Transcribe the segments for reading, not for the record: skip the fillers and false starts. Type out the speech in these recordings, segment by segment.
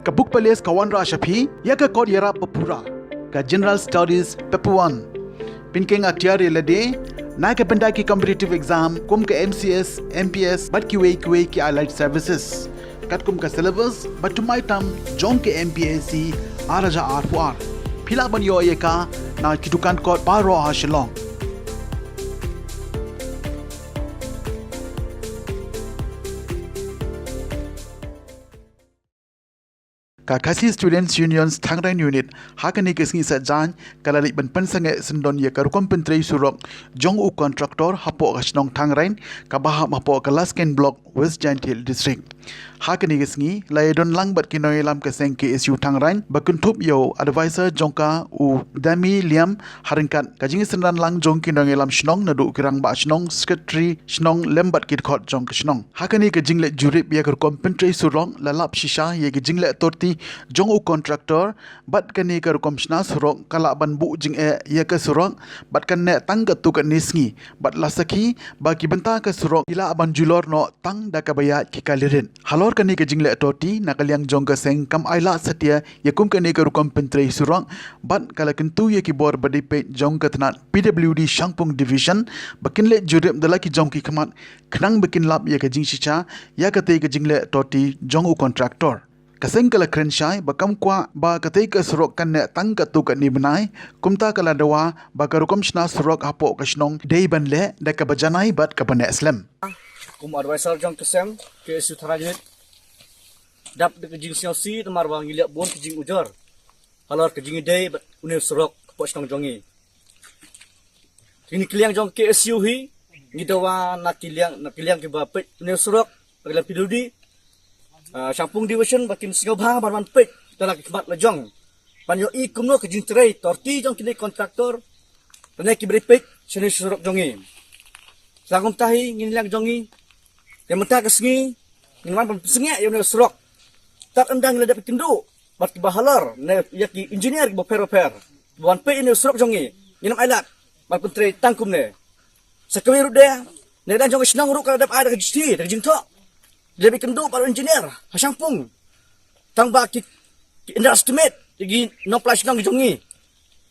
Ka book palias kawan ra shapi ya ka kod yara papura ka General Studies Paper 1 pinkeng aktiari lade na ka benda ki competitive exam kum ka MCS MPS bat ki way ki allied services kat kum ka syllabus but to my tam jong ke MPSC araja R4 phila ban yo ye ka na kidukan kod paro ha shilong Kakasi Students Unions Thangran Unit hakani kesngi sajan kalali ban pensange sendon ye karukom pentrei surok jong u kontraktor hapo kasnong Thangran kabaha hapo kelas ken block West Giant Hill District hakani kesngi laidon langbat kinoi lam keseng KSU Thangran bakuntup yo advisor jongka u Dami Liam haringkat kajing sendan lang jong kinoi lam shnong nadu kirang ba shnong secretary shnong lembat kit khot jong shnong hakani ke jingle jurip ye karukom pentrei surok lalap shisha ye ke jingle torti jong u kontraktor bat kani ka rukom shna surok kala ban bu jing ya ka surok bat kan ne tang ka tu ka nisngi bat lasaki ba ki benta ka surok ila aban julor no tang da ka baya ki kalirin halor kani ka jingle toti nakaliang jong ka seng kam aila satia yakum kani ka rukom pentrei surok bat kala kentu ye ki bor badi pe jong ka tnat PWD Shangpung Division bakin le jurip dalaki jong ki khamat khnang bakin lap ye ka jing shicha ya ka te ka jingle toti jong u kontraktor kaseng kala krenshai bakam kwa ba katei ka surok kan ne tang ka tu ka ni benai kumta kala dawa ba ka rukom shna surok apo ka shnong dei ban le da ka bajanai bat ka bane islam kum advisor jong kesem ke isu tharajit dap de jing siasi tamar bang ilak bon ke jing ujor halor ke jing dei bat unil surok apo shnong jongi ini kliang jong ke isu hi ni dawa nakiliang ke ba pe unil surok pagla pidudi Shangpung Division bakin singobha barman pek dalam khidmat lajong panyo I kumno ke jintrei torti jong kini kontraktor panai ki beri pek sini surok jongi sangum tahi nginilang jongi yang mentah kesngi ngin sengi yo ne surok tak endang le dapat tindu bat bahalar ne yaki engineer bo per wan pe ini surok jongi ngin ailat bat pentrei tangkum ne sakawiru de ne dan jong snang ru ka dap ada ke jisti de jingto lebih kendu para engineer Shangpung tangba ki underestimate gi no plus nang jongi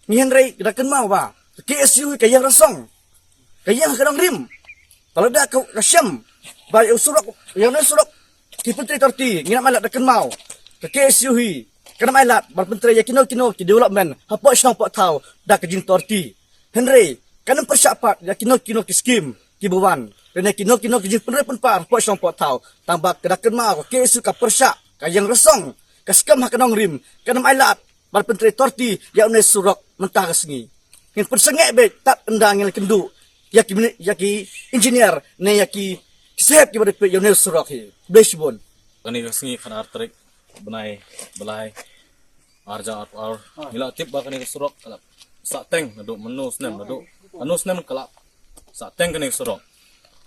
ni henry kita kenal ba KSU kayang rasong kayang kadang rim kalau dah kau rasyam ba usurok yang usurok ki pentri torti ngina malat dak kenal KSU hi kana malat bar pentri ya kino ki development hapo snang po tau dak jing torti henry kana persyapat ya kino ki scheme ki buwan kena kino ki jing penre penpar po snang po tau tambah kedak kenal KSU ka persyak kayang rasong kaskam hakanong rim kana malat bar pentri torti ya une surok mentah kesngi ngin persengek be tak endang yang kendu yaki engineer ne yaki sep ki bade pe yonel surok hi besbon kani kesngi kana artrik benai belai arja ar mila tip ba kani surok kala sa teng nadu menus nem nadu anus nem kala sa teng kani surok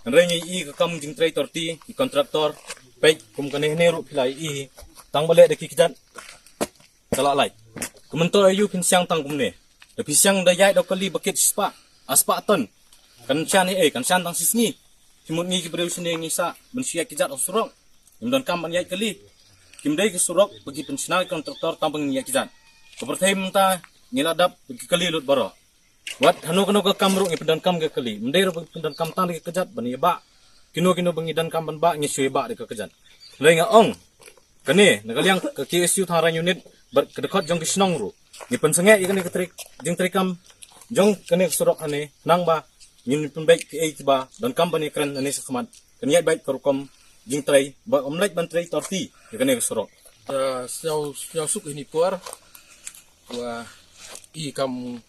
nrengi I kam jing trei torti I kontraktor pe kum kani ne ru pilai I tang bale de kijan kala lai kumentor ayu kin siang tang kum ne de pisang da yai do kali bakit aspa ton kan chan kan chan tang sisni simut ni ki breu sini ngisa bensia kijat surok imdan kam ban yai kali kimdai ke surok bagi pensional kontraktor tampang ni kijat kepertai menta ngiladap bagi kali lut baro wat hanu kanu ke kamru ngi pendan kam ke kali mendai ro pendan kam tang ke kejat bani ba kino bangi dan kam ban ba ngi sui ba de ke kejat lai nga ong kani nagaliang ke KSU Thangran unit ber kedekot jong kisnong ru ni pensenge I kani ketrik jing trikam jong kani surok ane nang ba nyin penbaik ke ba dan kam bani kren ane sakmat kani baik kerukom jing trai ba omlek ban trai torti kani surok siau suk ini puar wa I kam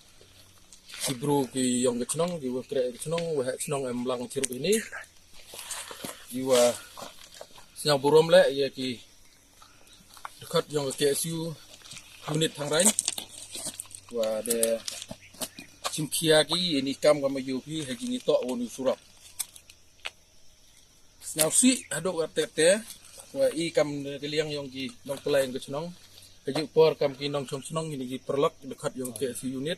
Sibru ki yang kecnong di wakre kecnong wa kecnong emlang ciruk ini jiwa siang burom le ya ki dekat yang KSU unit Thangran wa de simkia ki ini kam kama yupi haji ni tok wonu surap siang si adok tete wa I kam keliang yang ki nong pelai kecnong haji por kam ki nong chong ini ki perlok dekat yang KSU unit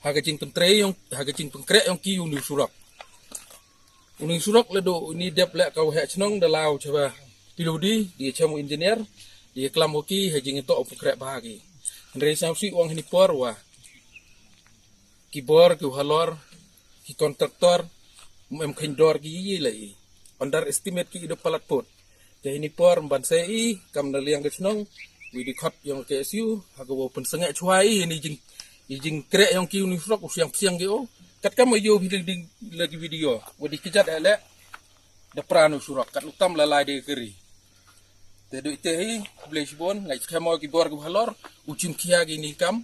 hagajing pentre yang hagajing pengkrek yang ki uni surak ledo ini dep lek kau hek chnong dalau coba piludi di cemu engineer Dia kelam hoki hejing itu opu krek bahagi. Dari samsi uang ini por wah. Kibor ki halor ki kontraktor kendor ki lagi. Underestimate ki hidup palat pot. Jadi ini por mban sei kam naliang kesnong widi khot yang KSU hagawo pensengek cuai ini jing krek yang ki unifrok usiang ki o. Kat kam yo lagi video. Wadi kijat elek da pranu surak kat utam lalai de keri. Tedu ite hi blesbon ngai kemo ki bor ki halor ucim kia gi ni kam